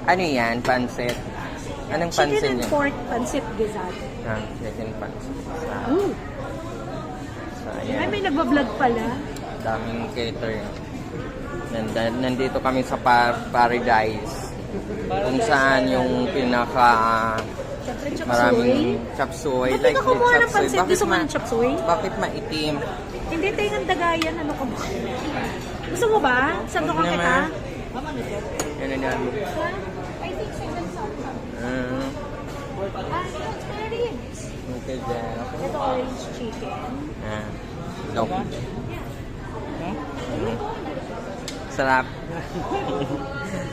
Ano yan? Pansit? Anong pansit Chicken and yun? pork pancit gizzard. Chicken pansit. Ooh. So, Ay, ayan. may nagbablog pala. Daming catering. Nandito kami sa Paradise. Kung saan yung pinaka Siyempre, chop suey. maraming chop suey. Ba't ka kumuha ng pansit? Gusto mo ng chop suey? Bakit maitim? Hindi, tayo ng dagayan. Ano ka ba? Gusto mo ba? Sando ka Huwag kita? naman. Ano na? I think so. Okay, then. Ito orange chicken. No. Sarap.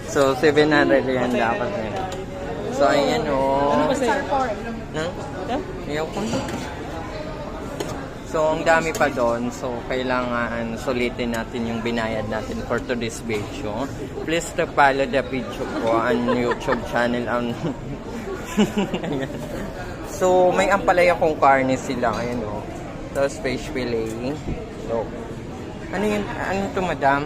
So, 700 yan dapat yun. So, ayan o. Star pork. Ayaw ko. So, ang dami pa doon. So, kailangan sulitin natin yung binayad natin for today's video. Please to follow the video ko on YouTube channel. So, may ampalaya kong karne sila. Ayan o. Tapos, fish fillet. So, ano yun? Ano ito, madam?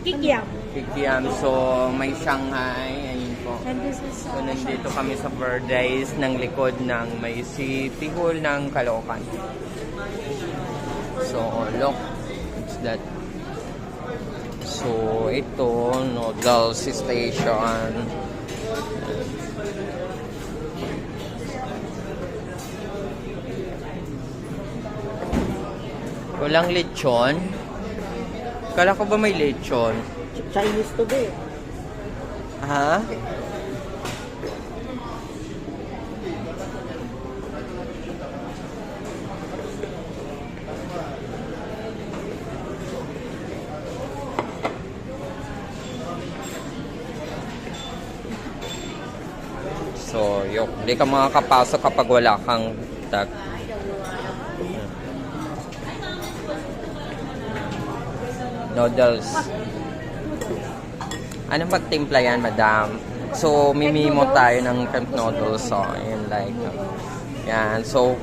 Kikiam. Kikiam. So, may Shanghai. Ayun po. And this is So, nandito kami sa Paradise ng likod ng may City Hall ng Caloocan. So, look. It's that. So, ito, noodles station. Walang lechon. Kala ko ba may lechon? Chinese to be. Ha? So, yok, hindi ka makakapasok kapag wala kang tag. Noodles. Anong pagtimpla yan, madam? So, mimimo tayo ng cup noodles. So, yun like. Yan. So,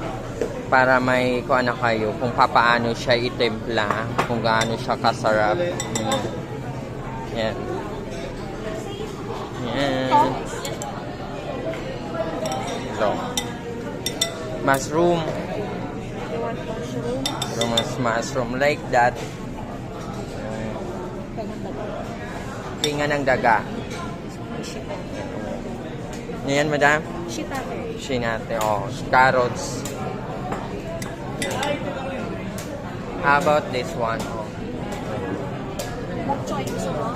para may kuha na kayo kung paano siya itimpla, kung gaano siya kasarap. Yan. Yan. So, mushroom. You want mushroom? Mushroom like that. Tinga ng daga. Yan, madam? Shiitake. Shinate. Oh, carrots. How about this one? Oh. Bok choy gusto mo?